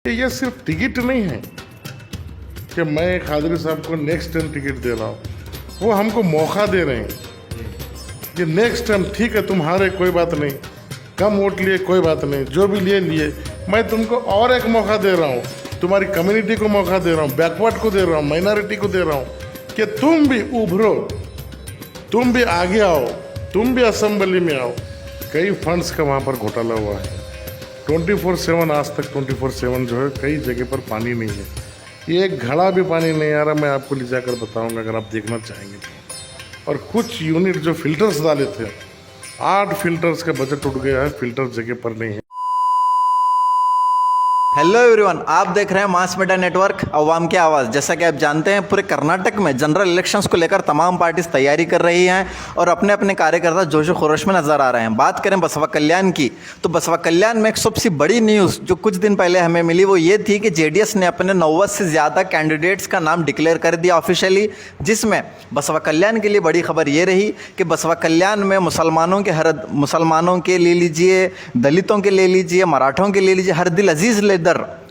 ये सिर्फ टिकट नहीं है कि मैं खादरी साहब को नेक्स्ट टाइम टिकट दे रहा हूँ, वो हमको मौका दे रहे हैं कि नेक्स्ट टाइम ठीक है तुम हारे कोई बात नहीं, कम वोट लिए कोई बात नहीं, जो भी लिए मैं तुमको और एक मौका दे रहा हूँ, तुम्हारी कम्युनिटी को मौका दे रहा हूँ, बैकवर्ड को दे रहा हूँ, माइनॉरिटी को दे रहा हूँ कि तुम भी उभरो, तुम भी आगे आओ, तुम भी असेंबली में आओ। कई फंड्स का वहाँ पर घोटाला हुआ है 24/7, आज तक 24/7 जो है कई जगह पर पानी नहीं है, ये एक घड़ा भी पानी नहीं आ रहा। मैं आपको ले जाकर बताऊंगा अगर आप देखना चाहेंगे तो। और कुछ यूनिट जो फिल्टर्स डाले थे, 8 फिल्टर्स का बजट उठ गया है, फिल्टर जगह पर नहीं है। हेलो एवरीवन, आप देख रहे हैं मास मीडिया नेटवर्क अवाम की आवाज़। जैसा कि आप जानते हैं पूरे कर्नाटक में जनरल इलेक्शंस को लेकर तमाम पार्टीज तैयारी कर रही हैं और अपने अपने कार्यकर्ता जोशो खरोश में नजर आ रहे हैं। बात करें बसवा कल्याण की, तो बसवा कल्याण में एक सबसे बड़ी न्यूज़ जो कुछ दिन पहले हमें मिली वो ये थी कि जेडीएस ने अपने 90 से ज़्यादा कैंडिडेट्स का नाम डिक्लेयर कर दिया ऑफिशियली, जिसमें बसवा कल्याण के लिए बड़ी खबर ये रही कि बसवा कल्याण में मुसलमानों के ले लीजिए, दलितों के ले लीजिए, मराठों के ले लीजिए, हर दिल अजीज़ लीडर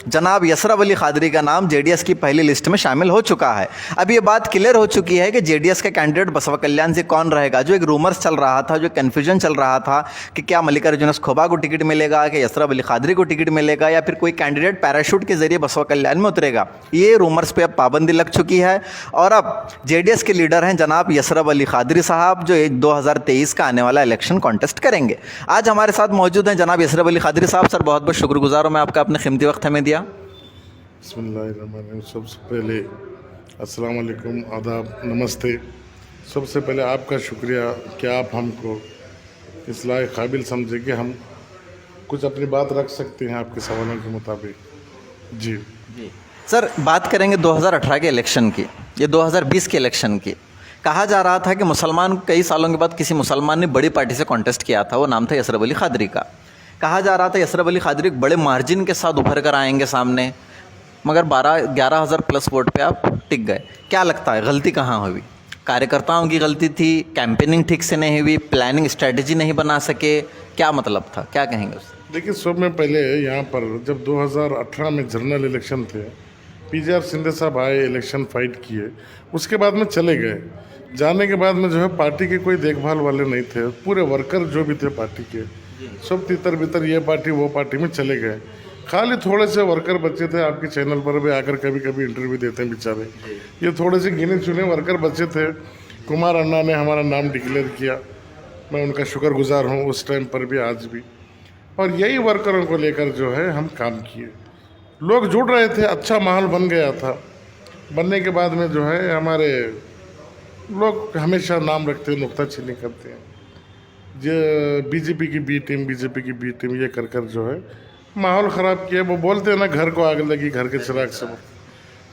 जनाब यसरब अली खादरी का नाम जेडीएस की पहली लिस्ट में शामिल हो चुका है। अब ये बात क्लियर हो चुकी है कि जेडीएस का कैंडिडेट बसवा कल्याण से कौन रहेगा। जो एक रूमर्स चल रहा था, जो कन्फ्यूजन चल रहा था कि क्या मल्लिकार्जुन खोबा को टिकट मिलेगा, कि यसरब अली खादरी को टिकट मिलेगा, या फिर कोई कैंडिडेट पैराशूट के जरिए बसवा कल्याण में उतरेगा, ये रूमर्स पे अब पाबंदी लग चुकी है। और अब जेडीएस के लीडर हैं जनाब यसरब अली खादरी साहब, जो 2023 का आने वाला इलेक्शन कॉन्टेस्ट करेंगे। आज हमारे साथ मौजूद हैं जनाब यसरब अली खादरी साहब। सर बहुत बहुत शुक्रगुजार हूँ मैं आपका, अपने कीमती वक्त हमें दिया। बिस्मिल्लाहिर्रहमानिर्रहीम। सबसे पहले अस्सलाम वालेकुम, आदाब, नमस्ते। सबसे पहले आपका शुक्रिया कि आप हमको इस लायक काबिल समझे कि हम कुछ अपनी बात रख सकते हैं आपके सवालों के मुताबिक। जी सर, बात करेंगे 2018 के इलेक्शन की, ये 2020 के इलेक्शन की। कहा जा रहा था कि मुसलमान कई सालों के बाद किसी मुसलमान ने बड़ी पार्टी से कॉन्टेस्ट किया था, वो नाम था यसरब अली खादरी का। कहा जा रहा था यसरब अली खादरी एक बड़े मार्जिन के साथ उभर कर आएंगे सामने, मगर 11 हज़ार प्लस वोट पे आप टिक गए। क्या लगता है गलती कहाँ हुई? कार्यकर्ताओं की गलती थी, कैंपेनिंग ठीक से नहीं हुई, प्लानिंग स्ट्रेटजी नहीं बना सके, क्या मतलब था, क्या कहेंगे उससे? देखिए, सब में पहले यहाँ पर जब 2018 में जनरल इलेक्शन थे, पीजेआर सिंधे साहब आए, इलेक्शन फाइट किए, उसके बाद में चले गए। जाने के बाद में जो है पार्टी के कोई देखभाल वाले नहीं थे, पूरे वर्कर जो भी थे पार्टी के सब तितर बितर ये पार्टी वो पार्टी में चले गए। खाली थोड़े से वर्कर बच्चे थे, आपके चैनल पर भी आकर कभी कभी इंटरव्यू देते हैं बेचारे, ये थोड़े से गिने चुने वर्कर बच्चे थे। कुमार अन्ना ने हमारा नाम डिक्लेयर किया, मैं उनका शुक्रगुजार हूँ उस टाइम पर भी आज भी। और यही वर्करों को लेकर जो है हम काम किए, लोग जुड़ रहे थे, अच्छा माहौल बन गया था। बनने के बाद में जो है हमारे लोग हमेशा नाम रखते हैं, नुक्ताचीनी करते हैं, जो बीजेपी की बी टीम, बीजेपी की बी टीम, ये कर कर जो है माहौल ख़राब किया। वो बोलते हैं ना, घर को आग लगी घर के चिराग से,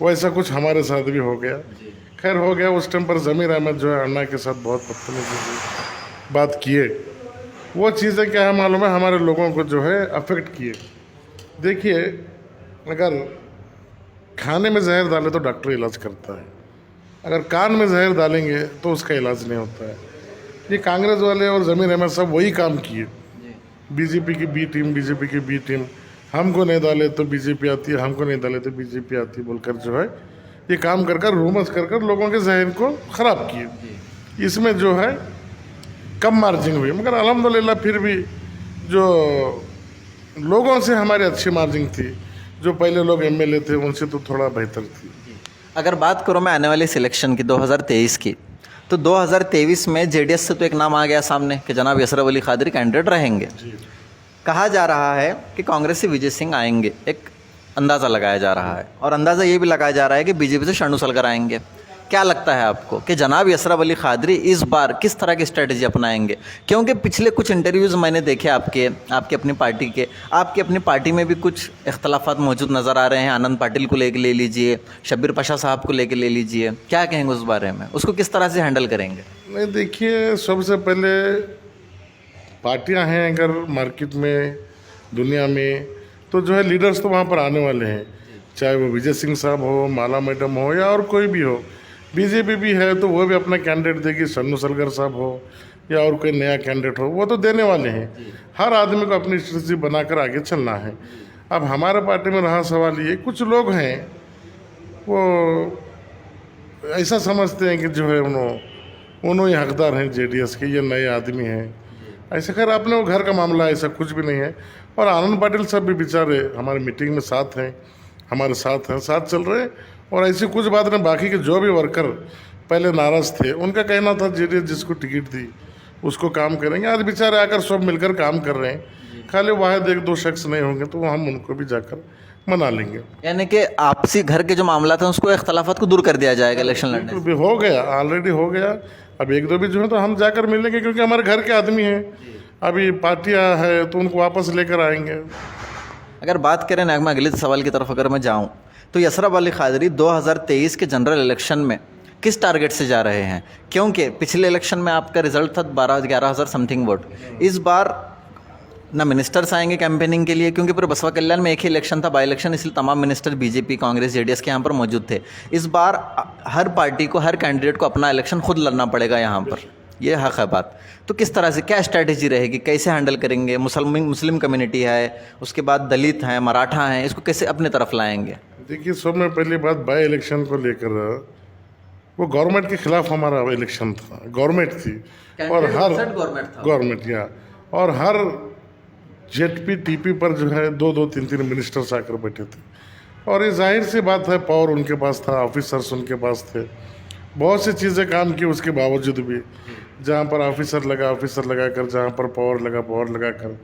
वैसा कुछ हमारे साथ भी हो गया। खैर हो गया। उस टाइम पर ज़मीर अहमद जो है अन्ना के साथ बहुत बदतमीजी बात किए, वो चीज़ें क्या है मालूम है, हमारे लोगों को जो है अफेक्ट किए। देखिए, अगर खाने में जहर डाले तो डॉक्टर इलाज करता है, अगर कान में जहर डालेंगे तो उसका इलाज नहीं होता है। ये कांग्रेस वाले और ज़मीर अहमद सब वही काम किए। बीजेपी की बी टीम, बीजेपी की बी टीम, हमको नहीं डाले तो बीजेपी आती है, हमको नहीं डाले तो बीजेपी आती है बोलकर जो है ये काम कर कर, रूमर्स कर कर लोगों के जहन को ख़राब किए। इसमें जो है कम मार्जिन हुई, मगर अल्हम्दुलिल्लाह फिर भी जो लोगों से हमारी अच्छी मार्जिन थी, जो पहले लोग एमएलए थे उनसे तो थोड़ा बेहतर थी। अगर बात करूँ मैं आने वाले सिलेक्शन की 2023 की, तो 2023 में जेडीएस से तो एक नाम आ गया सामने कि जनाब यसरब अली खादरी कैंडिडेट रहेंगे। कहा जा रहा है कि कांग्रेस से विजय सिंह आएंगे, एक अंदाज़ा लगाया जा रहा है, और अंदाज़ा ये भी लगाया जा रहा है कि बीजेपी से शरणु सलगर आएंगे। क्या लगता है आपको कि जनाब यसरब अली खादरी इस बार किस तरह की स्ट्रेटजी अपनाएंगे? क्योंकि पिछले कुछ इंटरव्यूज़ मैंने देखे आपके अपनी पार्टी के, आपकी अपनी पार्टी में भी कुछ इख्तलाफात मौजूद नज़र आ रहे हैं। आनंद पाटिल को लेके ले लीजिए, शब्बीर पाशा साहब को लेके ले लीजिए, क्या कहेंगे उस बारे में? उसको किस तरह से हैंडल करेंगे? नहीं, देखिए, सबसे पहले पार्टियां हैं अगर मार्केट में, दुनिया में, तो जो है लीडर्स तो वहाँ पर आने वाले हैं, चाहे वो विजय सिंह साहब हो, माला मैडम हो, या और कोई भी हो। बीजेपी भी है तो वो भी अपना कैंडिडेट देगी, शरणु सलगर साहब हो या और कोई नया कैंडिडेट हो, वो तो देने वाले हैं। हर आदमी को अपनी स्ट्रेटजी बनाकर आगे चलना है। अब हमारे पार्टी में रहा सवाल ये, कुछ लोग हैं वो ऐसा समझते हैं कि जो है उन्होंने ही हकदार हैं जेडीएस के, ये नए आदमी हैं। ऐसे खैर अपने वो घर का मामला है, ऐसा कुछ भी नहीं है। और आनंद पाटिल साहब भी बेचारे हमारे मीटिंग में साथ हैं, हमारे साथ हैं, साथ चल रहे हैं। और ऐसी कुछ बात नहीं, बाकी के जो भी वर्कर पहले नाराज थे उनका कहना था जेडीएस जिसको टिकट दी उसको काम करेंगे। आज बेचारे आकर सब मिलकर काम कर रहे हैं। खाली वाहिद एक दो शख्स नहीं होंगे तो हम उनको भी जाकर मना लेंगे। यानी कि आपसी घर के जो मामला था उसको इख्तलाफात को दूर कर दिया जाएगा इलेक्शन लड़ने से। भी हो गया, ऑलरेडी हो गया। अब एक दो भी जो है तो हम जाकर मिलेंगे, क्योंकि हमारे घर के आदमी हैं। अभी पार्टियां है तो उनको वापस लेकर आएंगे। अगर बात करें नगमा, अगले सवाल की तरफ अगर मैं जाऊं तो यसरब अली कादरी 2023 के जनरल इलेक्शन में किस टारगेट से जा रहे हैं? क्योंकि पिछले इलेक्शन में आपका रिजल्ट था 11 हज़ार समथिंग वोट। इस बार ना मिनिस्टर्स आएंगे कैंपेनिंग के लिए, क्योंकि पूरे बसवा कल्याण में एक ही इलेक्शन था, बाई इलेक्शन, इसलिए तमाम मिनिस्टर बीजेपी, कांग्रेस, जेडीएस के यहाँ पर मौजूद थे। इस बार हर पार्टी को, हर कैंडिडेट को अपना इलेक्शन खुद लड़ना पड़ेगा यहाँ पर, ये हक है बात। तो किस तरह से, क्या स्ट्रैटेजी रहेगी, कैसे हैंडल करेंगे? मुस्लिम कम्युनिटी है, उसके बाद दलित हैं, मराठा हैं, इसको कैसे अपने तरफ लाएंगे? देखिए, सब में पहली बात, बाई इलेक्शन को लेकर वो गवर्नमेंट के खिलाफ हमारा इलेक्शन था, गवर्नमेंट थी। और हर गवर्नमेंट या और हर जेडपी टीपी पर जो है दो दो तीन तीन मिनिस्टर्स आकर बैठे थे। और ये जाहिर सी बात है, पावर उनके पास था, ऑफिसर्स उनके पास थे, बहुत सी चीज़ें काम की। उसके बावजूद भी जहाँ पर ऑफिसर लगा कर, जहाँ पर पावर लगा कर,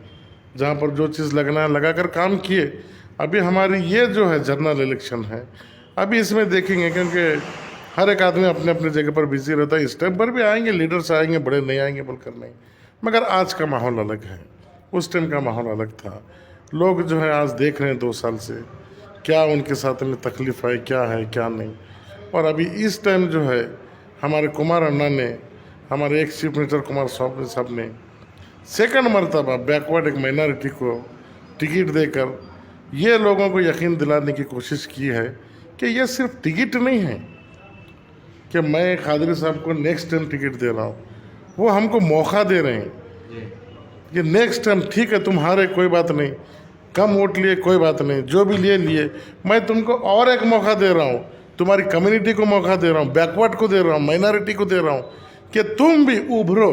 जहाँ पर जो चीज़ लगना है लगा कर काम किए। अभी हमारी ये जो है जनरल इलेक्शन है, अभी इसमें देखेंगे, क्योंकि हर एक आदमी अपने अपने जगह पर बिजी रहता है। इस टाइम पर भी आएंगे, लीडर्स आएंगे, बड़े नहीं आएंगे बोलकर नहीं, मगर आज का माहौल अलग है, उस टाइम का माहौल अलग था। लोग जो है आज देख रहे हैं 2 साल से क्या उनके साथ में तकलीफ है, क्या नहीं। और अभी इस टाइम जो है हमारे कुमार अन्ना ने, हमारे एक चीफ मिनिस्टर कुमार स्वामी साहब ने सेकंड मरतबा बैकवर्ड एक माइनॉरिटी को टिकट देकर ये लोगों को यकीन दिलाने की कोशिश की है कि ये सिर्फ टिकट नहीं है कि मैं कादरी साहब को नेक्स्ट टाइम टिकट दे रहा हूँ, वो हमको मौका दे रहे हैं कि नेक्स्ट टाइम ठीक है, तुम हारे कोई बात नहीं, कम वोट लिए कोई बात नहीं, जो भी लिए मैं तुमको और एक मौका दे रहा हूँ, तुम्हारी कम्युनिटी को मौका दे रहा हूँ, बैकवर्ड को दे रहा हूँ, माइनॉरिटी को दे रहा हूँ कि तुम भी उभरो,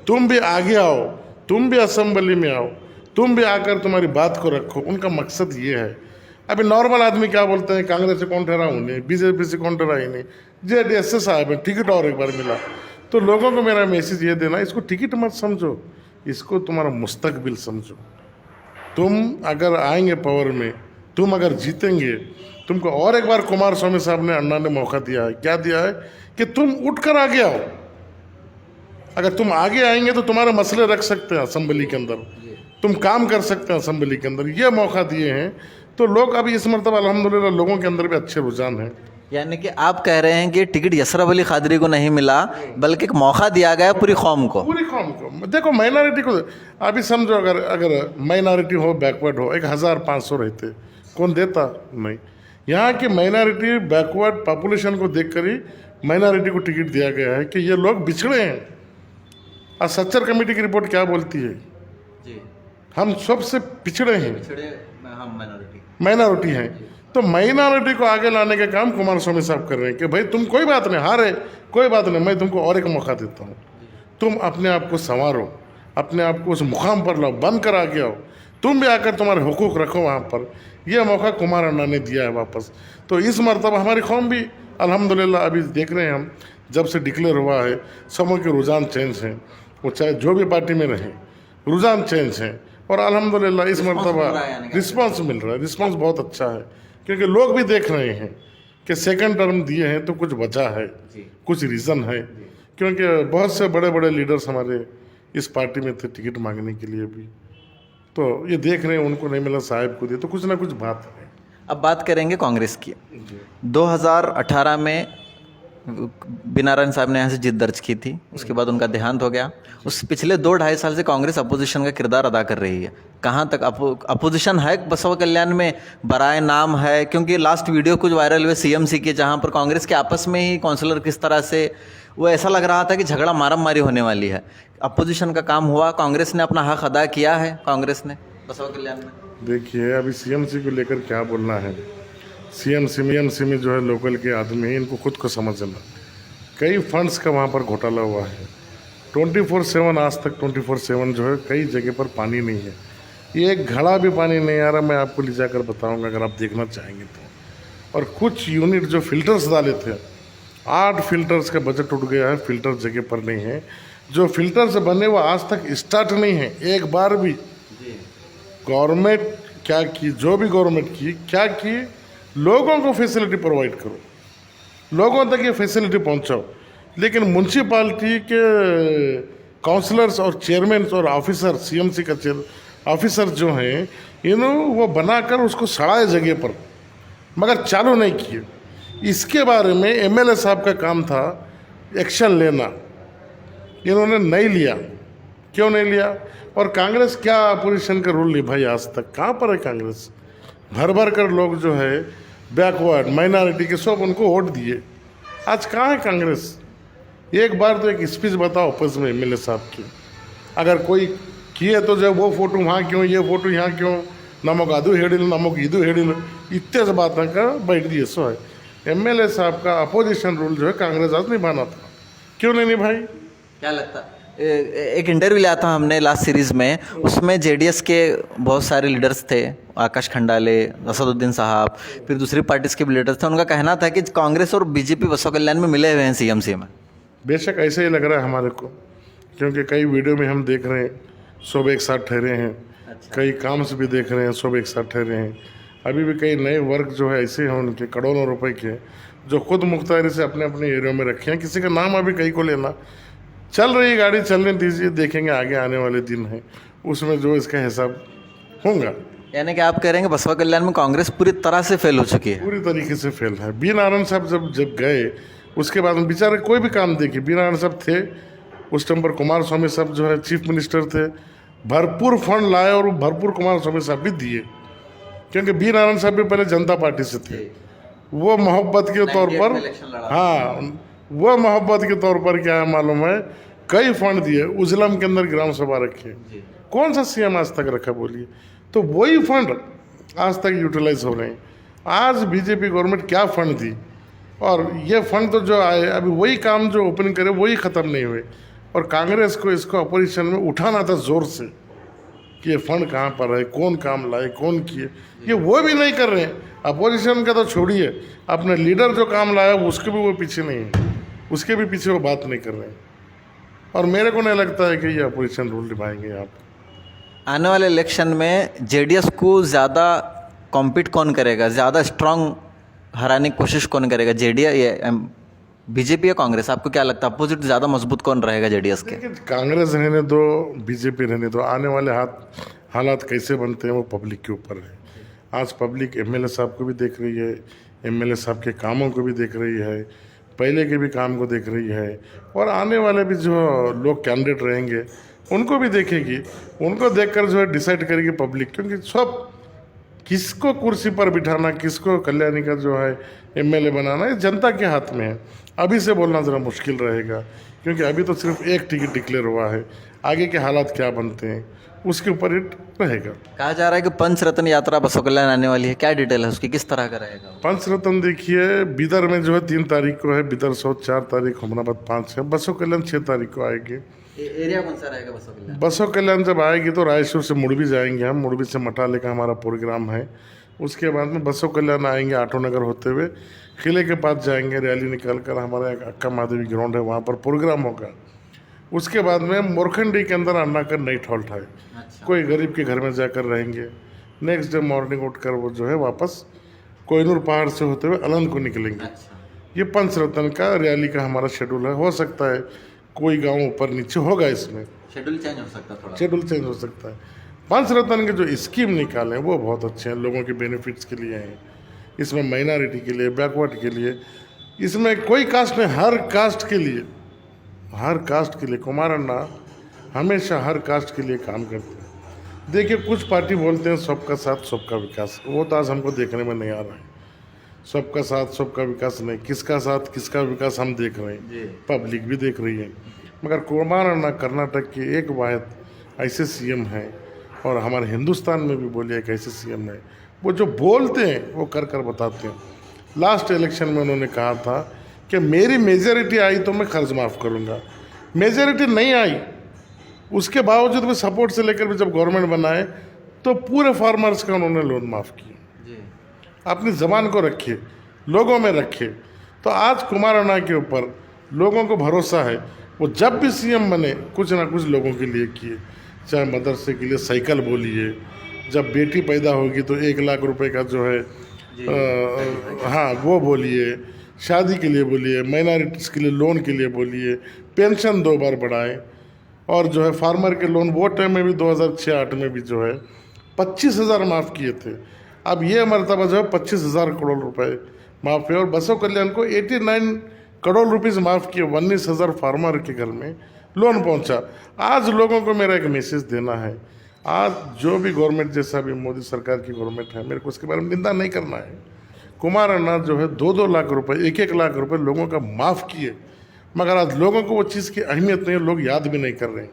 तुम भी आगे आओ, तुम भी असेंबली में आओ, तुम भी आकर तुम्हारी बात को रखो। उनका मकसद ये है। अभी नॉर्मल आदमी क्या बोलते हैं, कांग्रेस से कौन ठहरा हूँ नहीं, बीजेपी से कौन ठहरा ही नहीं, जेडीएस से साहब है, टिकट और एक बार मिला। तो लोगों को मेरा मैसेज ये देना, इसको टिकट मत समझो, इसको तुम्हारा मुस्तकबिल समझो। तुम अगर आएंगे पावर में, तुम अगर जीतेंगे, तुमको और एक बार कुमार स्वामी साहब ने, अन्ना ने मौका दिया है। क्या दिया है कि तुम उठकर आगे आओ। अगर तुम आगे आएंगे तो तुम्हारे मसले रख सकते हैं असेंबली के अंदर, तुम काम कर सकते हैं असेंबली के अंदर, ये मौका दिए हैं। तो लोग अभी इस मरतबा अल्हम्दुलिल्लाह लोगों के अंदर भी अच्छे रुझान हैं। यानी कि आप कह रहे हैं कि टिकट यसरब अली कादरी को नहीं मिला, बल्कि एक मौका दिया गया पूरी कौम को। देखो, माइनॉरिटी को अभी समझो, अगर माइनॉरिटी हो, बैकवर्ड हो, 1500 रहते, कौन देता? नहीं। यहाँ की माइनॉरिटी बैकवर्ड पॉपुलेशन को देखकर ही माइनॉरिटी को टिकट दिया गया है कि ये लोग बिछड़े हैं। और सच्चर कमेटी की रिपोर्ट क्या बोलती है? हम सबसे पिछड़े हैं, माइनॉरिटी हैं। तो माइनॉरिटी को आगे लाने का काम कुमार स्वामी साहब कर रहे हैं कि भाई तुम कोई बात नहीं, हारे कोई बात नहीं, मैं तुमको और एक मौका देता हूँ, तुम अपने आप को संवारो, अपने आप को उस मुकाम पर लाओ, बन कर आगे आओ, तुम भी आकर तुम्हारे हुकूक रखो वहाँ पर। यह मौका कुमार अन्ना ने दिया है वापस। तो इस मरतबा हमारी कौम भी अल्हम्दुलिल्लाह अभी देख रहे हैं हम, जब से डिक्लेयर हुआ है सबों के रुझान चेंज हैं, वो चाहे जो भी पार्टी में रहे, रुझान चेंज हैं। और अल्हम्दुलिल्लाह इस मरतबा रिस्पांस मिल रहा है, रिस्पांस बहुत अच्छा है, क्योंकि लोग भी देख रहे हैं कि सेकंड टर्म दिए हैं तो कुछ वजह है, कुछ रीज़न है। क्योंकि बहुत से बड़े बड़े लीडर्स हमारे इस पार्टी में थे टिकट मांगने के लिए भी, तो ये देख रहे हैं उनको नहीं मिला, साहिब को दिया, तो कुछ ना कुछ बात है। अब बात करेंगे कांग्रेस की। 2018 में बीनारायण साहब ने यहाँ से जीत दर्ज की थी, उसके बाद उनका देहांत हो गया। उस पिछले 2-2.5 साल से कांग्रेस अपोजिशन का किरदार अदा कर रही है। कहाँ तक अपोजिशन है बसवा कल्याण में? बराए नाम है, क्योंकि लास्ट वीडियो कुछ वायरल हुए सीएमसी के, जहाँ पर कांग्रेस के आपस में ही काउंसलर किस तरह से, वो ऐसा लग रहा था कि झगड़ा मारम मारी होने वाली है। अपोजिशन का काम हुआ, कांग्रेस ने अपना हक अदा किया है। कांग्रेस ने बसवा कल्याण में? देखिए अभी सीएमसी को लेकर क्या बोलना है। सीएमसी में जो है लोकल के आदमी हैं, इनको खुद को समझना। कई फंड्स का वहाँ पर घोटाला हुआ है। 24/7 आज तक 24/7 जो है कई जगह पर पानी नहीं है। ये एक घड़ा भी पानी नहीं आ रहा, मैं आपको ले जाकर बताऊँगा अगर आप देखना चाहेंगे तो। और कुछ यूनिट जो फिल्टर्स डाले थे, 8 फिल्टर्स का बजट उठ गया है, फिल्टर जगह पर नहीं है। जो फिल्टर्स बने वो आज तक स्टार्ट नहीं है एक बार भी। गवर्नमेंट क्या की, जो भी गवर्नमेंट की क्या की, लोगों को फैसिलिटी प्रोवाइड करो, लोगों तक ये फैसिलिटी पहुंचाओ। लेकिन म्यूनसिपालिटी के काउंसलर्स और चेयरमैन और ऑफिसर, सीएमसी का ऑफिसर जो हैं, वो बनाकर उसको सड़ाए जगह पर, मगर चालू नहीं किए। इसके बारे में एमएलए साहब का काम था एक्शन लेना, इन्होंने नहीं लिया। क्यों नहीं लिया? और कांग्रेस क्या अपोजिशन का रोल निभाई आज तक? कहाँ पर है कांग्रेस? भर भर कर लोग जो है बैकवर्ड माइनॉरिटी के सब उनको वोट दिए, आज कहाँ है कांग्रेस? एक बार तो एक स्पीच बताओ आपस में एमएलए साहब की, अगर कोई किए तो जब वो फोटो वहाँ क्यों, ये फोटो यहाँ क्यों, नमक आदू हेडिल नमक ईदू हेडिल, इतने बात का बैठ दिए। सो है एमएलए साहब का अपोजिशन रोल जो है कांग्रेस आज निभाना था, क्यों नहीं निभाई? क्या लगता है? एक इंटरव्यू लिया था हमने लास्ट सीरीज में, उसमें जेडीएस के बहुत सारे लीडर्स थे, आकाश खंडाले, असदुद्दीन साहब, फिर दूसरी पार्टीज के भी लीडर्स थे। उनका कहना था कि कांग्रेस और बीजेपी बसवा कल्याण में मिले हुए हैं सीएमसी में। बेशक ऐसे ही लग रहा है हमारे को, क्योंकि कई वीडियो में हम देख रहे हैं सब एक साथ ठहरे हैं। कई काम से भी देख रहे हैं सब एक साथ ठहरे हैं। अभी भी कई नए वर्क जो है ऐसे हैं उनके करोड़ों रुपए के, जो खुद मुख्तारी से अपने अपने एरिया में रखे हैं। किसी का नाम अभी कई को लेना, चल रही गाड़ी चलने दीजिए, देखेंगे आगे आने वाले दिन है उसमें जो इसका हिसाब होगा। यानी कि आप कह रहे हैं कि बसवा कल्याण में कांग्रेस पूरी तरह से फेल हो चुकी है? पूरी तरीके से फेल है। बी नारायण साहब जब गए उसके बाद में बेचारे कोई भी काम देखिए, बी नारायण साहब थे उस टाइम पर, कुमार स्वामी साहब जो है चीफ मिनिस्टर थे, भरपूर फंड लाए और भरपूर कुमार स्वामी साहब भी दिए, क्योंकि बी नारायण साहब भी पहले जनता पार्टी से थे। वो मोहब्बत के तौर पर, हाँ वो मोहब्बत के तौर पर क्या है मालूम है, कई फंड दिए। उजलम के अंदर ग्राम सभा रखे, कौन सा सीएम आज तक रखा बोलिए? तो वही फंड आज तक यूटिलाइज हो रहे हैं। आज बीजेपी गवर्नमेंट क्या फंड दी, और ये फंड तो जो आए अभी वही काम जो ओपनिंग करे वही ख़त्म नहीं हुए। और कांग्रेस को इसको अपोजिशन में उठाना था ज़ोर से कि ये फंड कहाँ पर है, कौन काम लाए, कौन किए, ये वो भी नहीं कर रहे हैं। अपोजिशन का तो छोड़िए, अपने लीडर जो काम लाया उसके भी वो पीछे नहीं है, उसके भी पीछे वो बात नहीं कर रहे हैं। और मेरे को नहीं लगता है कि ये अपोजिशन रोल निभाएंगे यहाँ पर। आने वाले इलेक्शन में जेडीएस को ज़्यादा कॉम्पीट कौन करेगा, ज़्यादा स्ट्रांग हराने की कोशिश कौन करेगा, जेडीएस या बीजेपी या कांग्रेस? आपको क्या लगता है अपोजिट ज़्यादा मजबूत कौन रहेगा जेडीएस के? कांग्रेस रहने दो, बीजेपी रहने दो, आने वाले हालात कैसे बनते हैं वो पब्लिक के ऊपर है। आज पब्लिक एमएलए साहब को भी देख रही है, एमएलए साहब के कामों को भी देख रही है, पहले के भी काम को देख रही है, और आने वाले भी जो लोग कैंडिडेट रहेंगे उनको भी देखेगी। उनको देखकर जो है डिसाइड करेगी पब्लिक, क्योंकि सब किसको कुर्सी पर बिठाना, किसको कल्याणी का जो है एमएलए बनाना, ये जनता के हाथ में है। अभी से बोलना ज़रा मुश्किल रहेगा, क्योंकि अभी तो सिर्फ एक टिकट डिक्लेयर हुआ है, आगे के हालात क्या बनते हैं उसके ऊपर ही रहेगा। कहा जा रहा है कि पंचरत्न यात्रा बसवा कल्याण आने वाली है, क्या डिटेल है उसकी, किस तरह का रहेगा? पंचरत्न देखिए, बिदर में जो है 3 तारीख को है, बिदर 4 तारीख, हुमनाबाद 5 है, बसवा कल्याण 6 तारीख को आएगी। एरिया कौन सा रहेगा बसवा कल्याण? बसवा कल्याण जब आएगी तो रायचूर से मुड़बी जाएंगे हम, मुड़बी से मटाले का हमारा प्रोग्राम है। उसके बाद में बसवा कल्याण आएंगे, आटो नगर होते हुए किले के पास जाएंगे, रैली निकाल कर हमारा एक अक्का महादेवी ग्राउंड है वहाँ पर प्रोग्राम होगा। उसके बाद में मोरखंडी के अंदर अन्ना कर नाइट हॉल्ट है, कोई गरीब के घर में जाकर रहेंगे। नेक्स्ट डे मॉर्निंग उठकर वो जो है वापस कोहिनूर पहाड़ से होते हुए अलंग को निकलेंगे। ये पंचरत्न का रैली का हमारा शेड्यूल है। हो सकता है कोई गांव ऊपर नीचे होगा, इसमें शेड्यूल चेंज हो सकता है, थोड़ा शेड्यूल चेंज हो सकता है। पंचरत्न के जो स्कीम निकाले वो बहुत अच्छे हैं, लोगों के बेनिफिट्स के लिए हैं। इसमें माइनॉरिटी के लिए, बैकवर्ड के लिए, इसमें कोई कास्ट नहीं, हर कास्ट के लिए, हर कास्ट के लिए कुमार अन्ना हमेशा हर कास्ट के लिए काम करते हैं। देखिए कुछ पार्टी बोलते हैं सबका साथ सबका विकास, वो तो आज हमको देखने में नहीं आ रहा है। सबका साथ सबका विकास नहीं, किसका साथ किसका विकास हम देख रहे हैं, पब्लिक भी देख रही है। मगर कुमार अन्ना कर्नाटक के एक वाहिद ऐसे सीएम हैं और हमारे हिंदुस्तान में भी बोलिए एक ऐसे सीएम है, वो जो बोलते हैं वो कर कर बताते हैं। लास्ट इलेक्शन में उन्होंने कहा था कि मेरी मेजॉरिटी आई तो मैं कर्ज माफ़ करूँगा। मेजॉरिटी नहीं आई, उसके बावजूद भी सपोर्ट से लेकर भी जब गवर्नमेंट बनाए तो पूरे फार्मर्स का उन्होंने लोन माफ़ किया। अपनी ज़बान को रखिए, लोगों में रखिए। तो आज कुमार अन्ना के ऊपर लोगों को भरोसा है, वो जब भी सीएम बने कुछ ना कुछ लोगों के लिए किए, चाहे मदरसे के लिए साइकिल बोलिए, जब बेटी पैदा होगी तो 1 लाख रुपए का जो है हाँ वो बोलिए, शादी के लिए बोलिए, माइनॉरिटीज़ के लिए लोन के लिए बोलिए, पेंशन 2 बार बढ़ाए, और जो है फार्मर के लोन वो टाइम में भी 2006-08 में भी जो है 25,000 माफ़ किए थे। अब ये मरतबा जो है 25,000 करोड़ रुपए माफ़ है, और बसों कल्याण को 89 करोड़ रुपीस माफ़ किए, 19,000 फार्मर के घर में लोन पहुंचा। आज लोगों को मेरा एक मैसेज देना है, आज जो भी गवर्नमेंट, जैसा भी मोदी सरकार की गवर्नमेंट है, मेरे को उसके बारे में निंदा नहीं करना है। कुमार अन्ना जो है 2-2 लाख रुपए, 1-1 लाख रुपए लोगों का माफ़ किए, मगर आज लोगों को वो चीज़ की अहमियत नहीं है, लोग याद भी नहीं कर रहे हैं।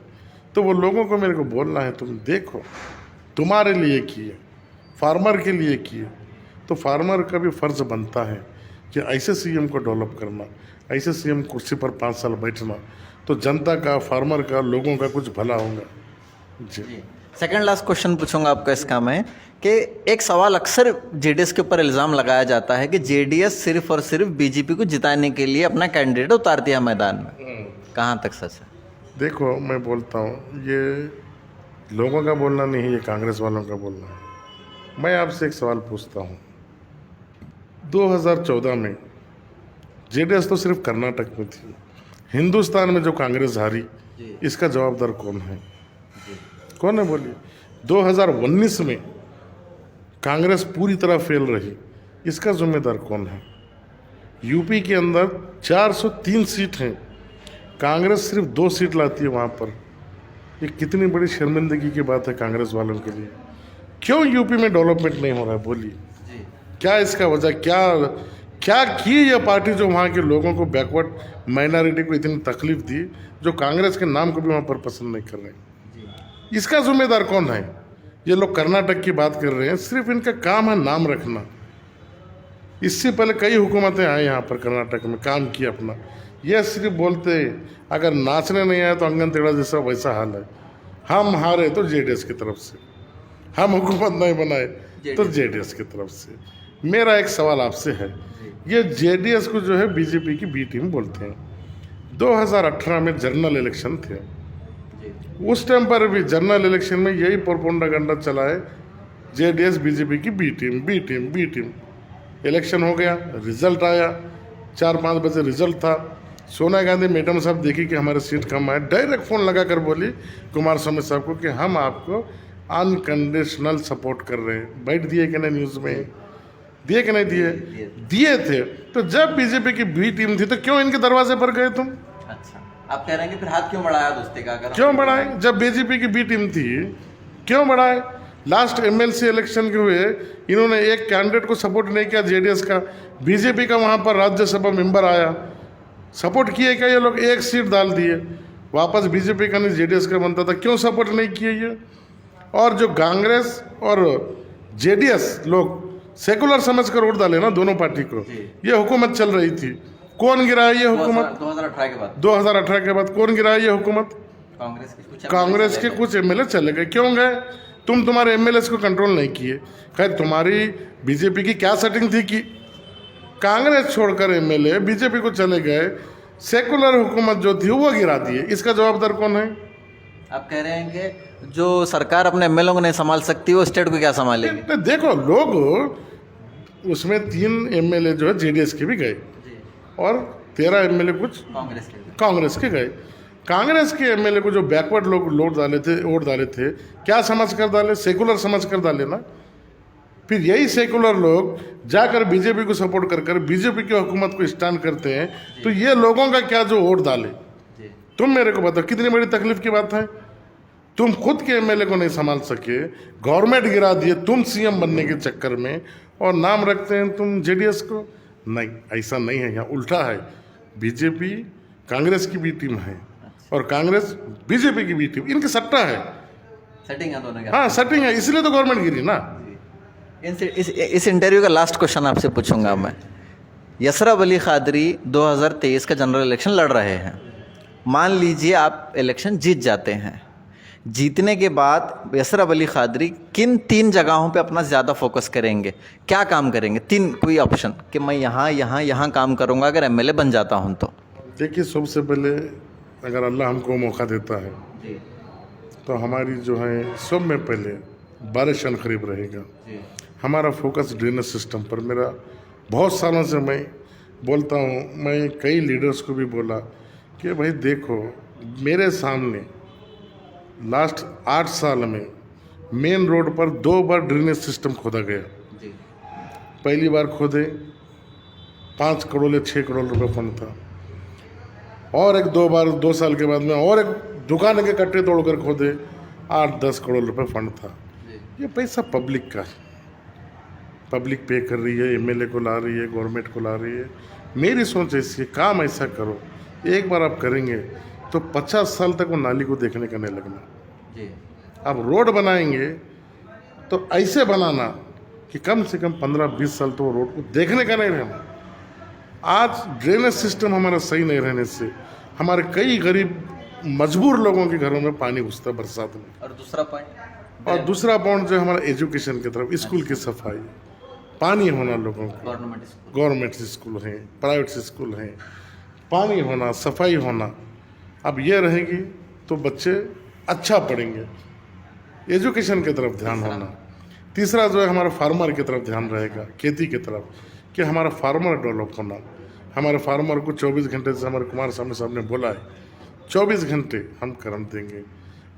तो वो लोगों को मेरे को बोलना है, तुम देखो, तुम्हारे लिए किए, फार्मर के लिए किए, तो फार्मर का भी फ़र्ज़ बनता है कि ऐसे सीएम को डेवलप करना, ऐसे सीएम कुर्सी पर 5 साल बैठना, तो जनता का, फार्मर का, लोगों का कुछ भला होगा। जी। सेकंड लास्ट क्वेश्चन पूछूंगा आपका इसका मैं, कि एक सवाल अक्सर जेडीएस के ऊपर इल्ज़ाम लगाया जाता है कि जेडीएस सिर्फ और सिर्फ बीजेपी को जिताने के लिए अपना कैंडिडेट उतारती है मैदान में, कहाँ तक सच है? देखो, मैं बोलता हूँ, ये लोगों का बोलना नहीं है, ये कांग्रेस वालों का बोलना है। मैं आपसे एक सवाल पूछता हूँ, 2014 में जेडीएस तो सिर्फ कर्नाटक में थी, हिंदुस्तान में जो कांग्रेस हारी, इसका जवाबदार कौन है? कौन है बोलिए? 2019 में कांग्रेस पूरी तरह फेल रही, इसका जिम्मेदार कौन है? यूपी के अंदर 403 सीट हैं, कांग्रेस सिर्फ 2 सीट लाती है वहाँ पर। ये कितनी बड़ी शर्मिंदगी की बात है कांग्रेस वालों के लिए। क्यों यूपी में डेवलपमेंट नहीं हो रहा है बोलिए? क्या इसका वजह, क्या की यह पार्टी जो वहाँ के लोगों को, बैकवर्ड माइनॉरिटी को इतनी तकलीफ दी, जो कांग्रेस के नाम को भी वहाँ पर पसंद नहीं कर रहे हैं? इसका जिम्मेदार कौन है? ये लोग कर्नाटक की बात कर रहे हैं, सिर्फ इनका काम है नाम रखना। इससे पहले कई हुकूमतें आई यहाँ पर कर्नाटक में, काम किया अपना। यह सिर्फ बोलते, अगर नाचने नहीं आया तो अंगन टेढ़ा जैसा वैसा हाल है। हम हारे तो जेडीएस की तरफ से, हम हुकूमत नहीं बनाए तो जेडीएस की तरफ से। मेरा एक सवाल आपसे है, ये जेडीएस को जो है बीजेपी की बी टीम बोलते हैं। 2018 में जनरल इलेक्शन थे, उस टाइम पर भी जनरल इलेक्शन में यही प्रोपेगेंडा चला है, जेडीएस बीजेपी की बी टीम। इलेक्शन हो गया, रिजल्ट आया, 4-5 बजे रिजल्ट था। सोनिया गांधी मैडम साहब देखी कि हमारे सीट कम आए, डायरेक्ट फ़ोन लगा कर बोली कुमार स्वामी साहब को कि हम आपको अनकंडीशनल सपोर्ट कर रहे हैं। बैठ दिए कि नहीं न्यूज़ में? दिए कि नहीं दिए? दिए थे। तो जब बीजेपी की बी टीम थी तो क्यों इनके दरवाजे पर गए तुम? अच्छा, आप कह रहे हैं कि फिर हाथ क्यों बढ़ाया दोस्ती का? क्यों बढ़ाए? जब बीजेपी की बी टीम थी क्यों बढ़ाए? लास्ट एमएलसी इलेक्शन के हुए, इन्होंने एक कैंडिडेट को सपोर्ट नहीं किया जेडीएस का, बीजेपी का वहाँ पर राज्यसभा मेंबर आया, सपोर्ट किए क्या ये लोग? 1 सीट डाल दिए, वापस बीजेपी का नहीं जेडीएस का बनता था। क्यों सपोर्ट नहीं किए ये? और जो कांग्रेस और जेडीएस लोग सेकुलर समझकर वोट डाले ना दोनों पार्टी को, ये हुकूमत चल रही थी। कौन गिराया ये हुकूमत? 2018 के बाद। 2018 के बाद कौन गिराया ये हुकूमत? कांग्रेस के कुछ एमएलए चले गए। क्यों गए? तुम्हारे एमएलए को कंट्रोल नहीं किए। खैर, तुम्हारी बीजेपी की क्या सेटिंग थी कि कांग्रेस छोड़कर एमएलए बीजेपी को चले गए, सेकुलर हुकूमत जो थी वो गिरा दिए। इसका जवाबदार कौन है? आप कह रहे हैं कि जो सरकार अपने एमएलए को नहीं संभाल सकती, वो स्टेट को क्या संभालेगी? देखो, लोग उसमें 3 एमएलए जो है जेडीएस के भी गए और 13 एमएलए कुछ कांग्रेस के गए। कांग्रेस के एमएलए को जो बैकवर्ड लोग वोट डाले थे, क्या समझ कर डाले? सेकुलर समझ कर डाले ना। फिर यही सेकुलर लोग जाकर बीजेपी को सपोर्ट कर बीजेपी की हुकूमत को स्टैंड करते हैं, तो ये लोगों का क्या जो वोट डाले? तुम मेरे को बताओ, कितनी बड़ी तकलीफ की बात है। तुम खुद के एमएलए को नहीं संभाल सके, गवर्नमेंट गिरा दिए तुम सीएम बनने के चक्कर में, और नाम रखते हैं तुम जेडीएस को। नहीं, ऐसा नहीं है, यहाँ उल्टा है। बीजेपी कांग्रेस की बी टीम है और कांग्रेस बीजेपी की बी टीम, इनकी सट्टा है। सेटिंग है दोनों हाँ सेटिंग है, इसलिए तो गवर्नमेंट गिरी ना। इस इंटरव्यू का लास्ट क्वेश्चन आपसे पूछूंगा मैं। यसरब अली कादरी 2023 का जनरल इलेक्शन लड़ रहे हैं। मान लीजिए आप इलेक्शन जीत जाते हैं, जीतने के बाद यसरब अली कादरी किन 3 जगहों पे अपना ज़्यादा फोकस करेंगे, क्या काम करेंगे? 3 कोई ऑप्शन कि मैं यहाँ यहाँ यहाँ काम करूँगा अगर एमएलए बन जाता हूँ तो। देखिए सबसे पहले अगर अल्लाह हमको मौका देता है तो हमारी जो है सब में पहले बारिशन करीब रहेगा। हमारा फोकस ड्रेनेज सिस्टम पर। मेरा बहुत सालों से मैं बोलता हूँ, मैं कई लीडर्स को भी बोला कि भाई देखो मेरे सामने लास्ट 8 साल में मेन रोड पर 2 बार ड्रेनेज सिस्टम खोदा गया। पहली बार खोदे 5 करोड़ या 6 करोड़ रुपए फंड था, और एक 2 बार 2 साल के बाद में और एक दुकान के कट्टे तोड़कर खोदे 8-10 करोड़ रुपए फंड था। ये पैसा पब्लिक का है, पब्लिक पे कर रही है, एमएलए को ला रही है, गवर्नमेंट को ला रही है। मेरी सोच ऐसी है, काम ऐसा करो, एक बार आप करेंगे तो 50 साल तक वो नाली को देखने का नहीं लगना। अब रोड बनाएंगे तो ऐसे बनाना कि कम से कम 15-20 साल तो वो रोड को देखने का नहीं रहना। आज ड्रेनेज सिस्टम हमारा सही नहीं रहने से हमारे कई गरीब मजबूर लोगों के घरों में पानी घुसता है बरसात में। और दूसरा पॉइंट जो हमारा एजुकेशन की तरफ, स्कूल की सफाई, पानी होना लोगों को, गवर्नमेंट स्कूल हैं, प्राइवेट स्कूल हैं, पानी होना, सफाई होना। अब ये रहेगी तो बच्चे अच्छा पढ़ेंगे। एजुकेशन की तरफ ध्यान होना। तीसरा जो है हमारा फार्मर की तरफ ध्यान रहेगा, खेती की तरफ, कि हमारा फार्मर डेवलप होना। हमारे फार्मर को 24 घंटे से हमारे कुमार स्वामी साहब ने बोला है 24 घंटे हम करंट देंगे।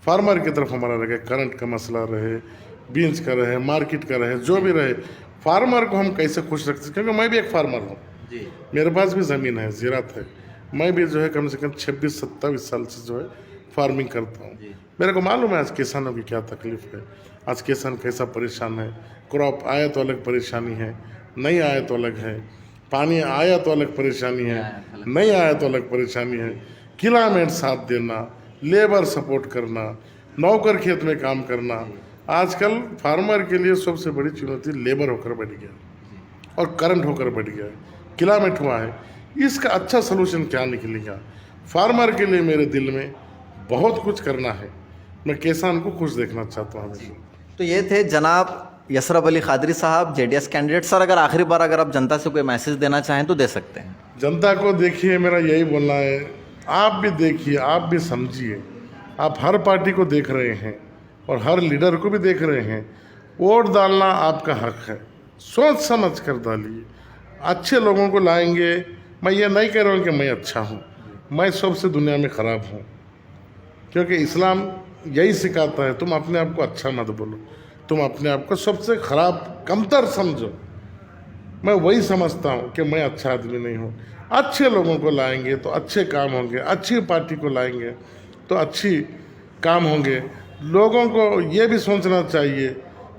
फार्मर की तरफ हमारा रहे, करंट का मसला रहे, बीन्स का रहे, मार्केट का रहे, जो भी रहे, फार्मर को हम कैसे खुश रख सकते। क्योंकि मैं भी एक फार्मर हूँ, मेरे पास भी ज़मीन है, ज़राअत है। मैं भी जो है कम से कम 26-27 साल से जो है फार्मिंग करता हूँ। मेरे को मालूम है आज किसानों की क्या तकलीफ है, आज किसान कैसा परेशान है। क्रॉप आया तो अलग परेशानी है, नहीं आया तो अलग है। पानी आया तो अलग परेशानी है, नहीं आया तो अलग परेशानी है। क्लाइमेट साथ देना, लेबर सपोर्ट करना, नौकर खेत में काम करना। आजकल फार्मर के लिए सबसे बड़ी चुनौती लेबर होकर बढ़ गया और करंट होकर बढ़ गया है, क्लाइमेट हुआ है। इसका अच्छा सलूशन क्या निकलेगा? फार्मर के लिए मेरे दिल में बहुत कुछ करना है। मैं किसान को खुश देखना चाहता हूँ हमेशा। तो ये थे जनाब यसरब अली कादरी साहब, जेडीएस कैंडिडेट। सर अगर आखिरी बार अगर आप जनता से कोई मैसेज देना चाहें तो दे सकते हैं। जनता को देखिए, मेरा यही बोलना है, आप भी देखिए, आप भी समझिए। आप हर पार्टी को देख रहे हैं और हर लीडर को भी देख रहे हैं। वोट डालना आपका हक है, सोच समझ कर डालिए। अच्छे लोगों को लाएंगे। मैं ये नहीं कह रहा हूँ कि मैं अच्छा हूँ, मैं सबसे दुनिया में ख़राब हूँ। क्योंकि इस्लाम यही सिखाता है, तुम अपने आप को अच्छा मत बोलो, तुम अपने आप को सबसे ख़राब, कमतर समझो। मैं वही समझता हूँ कि मैं अच्छा आदमी नहीं हूँ। अच्छे लोगों को लाएंगे तो अच्छे काम होंगे, अच्छी पार्टी को लाएंगे तो अच्छी काम होंगे। लोगों को ये भी सोचना चाहिए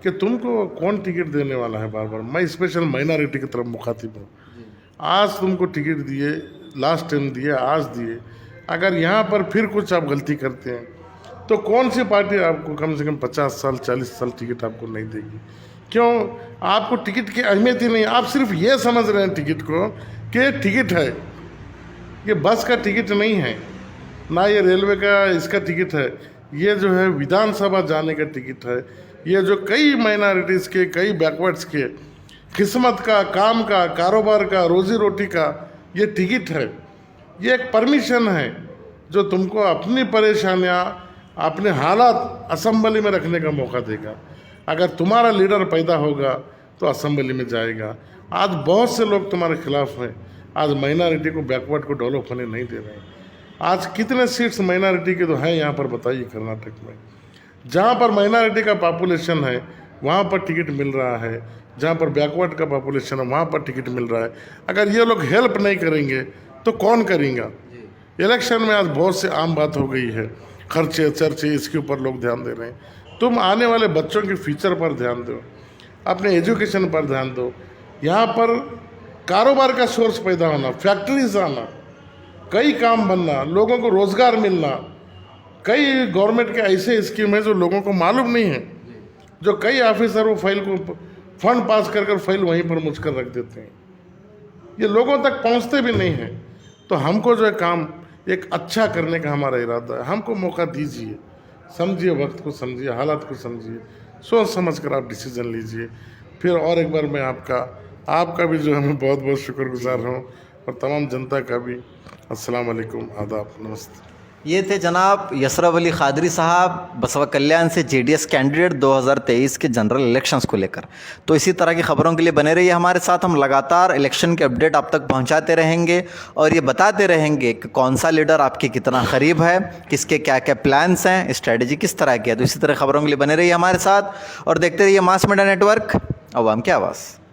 कि तुमको कौन टिकट देने वाला है बार बार। मैं स्पेशल माइनॉरिटी की तरफ मुखातिब हूँ। आज तुमको टिकट दिए, लास्ट टाइम दिए, आज दिए, अगर यहाँ पर फिर कुछ आप गलती करते हैं तो कौन सी पार्टी आपको कम से कम 50 साल 40 साल टिकट आपको नहीं देगी? क्यों? आपको टिकट की अहमियत ही नहीं। आप सिर्फ ये समझ रहे हैं टिकट को कि टिकट है। ये बस का टिकट नहीं है, ना ये रेलवे का इसका टिकट है। ये जो है विधानसभा जाने का टिकट है। ये जो कई माइनॉरिटीज़ के, कई बैकवर्ड्स के किस्मत का, काम का, कारोबार का, रोजी रोटी का ये टिकट है। ये एक परमिशन है जो तुमको अपनी परेशानियाँ, अपने हालात असेंबली में रखने का मौका देगा। अगर तुम्हारा लीडर पैदा होगा तो असेंबली में जाएगा। आज बहुत से लोग तुम्हारे खिलाफ हैं। आज माइनॉरिटी को, बैकवर्ड को डेवलप होने नहीं दे रहे हैं। आज कितने सीट्स माइनॉरिटी के तो हैं यहाँ पर बताइए कर्नाटक में। जहाँ पर माइनॉरिटी का पॉपुलेशन है वहाँ पर टिकट मिल रहा है, जहाँ पर बैकवर्ड का पॉपुलेशन है वहाँ पर टिकट मिल रहा है। अगर ये लोग हेल्प नहीं करेंगे तो कौन करेगा? इलेक्शन में आज बहुत से आम बात हो गई है, खर्चे चर्चे, इसके ऊपर लोग ध्यान दे रहे हैं। तुम आने वाले बच्चों के फ्यूचर पर ध्यान दो, अपने एजुकेशन पर ध्यान दो। यहाँ पर कारोबार का सोर्स पैदा होना, फैक्ट्रीज आना, कई काम बनना, लोगों को रोज़गार मिलना, कई गवर्नमेंट के ऐसे स्कीम है जो लोगों को मालूम नहीं है, जो कई ऑफिसर वो फाइल को फंड पास कर फाइल वहीं पर मुझकर रख देते हैं, ये लोगों तक पहुंचते भी नहीं हैं। तो हमको जो है काम एक अच्छा करने का हमारा इरादा है, हमको मौका दीजिए, समझिए, वक्त को समझिए, हालात को समझिए, सोच समझ कर आप डिसीजन लीजिए। फिर और एक बार मैं आपका भी जो है मैं बहुत बहुत शुक्रगुजार हूँ, और तमाम जनता का भी। अस्सलाम वालेकुम, आदाब, नमस्ते। ये थे जनाब यसरफ अली खादरी साहब, बसवा कल्याण से जेडीएस कैंडिडेट 2023 के जनरल इलेक्शंस को लेकर। तो इसी तरह की खबरों के लिए बने रहिए हमारे साथ, हम लगातार इलेक्शन के अपडेट आप तक पहुंचाते रहेंगे और ये बताते रहेंगे कि कौन सा लीडर आपके कितना करीब है, किसके क्या क्या प्लान्स हैं, स्ट्रेटजी किस तरह की है। तो इसी तरह खबरों के लिए बने रहिए हमारे साथ और देखते रहिए मास मीडिया नेटवर्क, अवाम की आवाज़।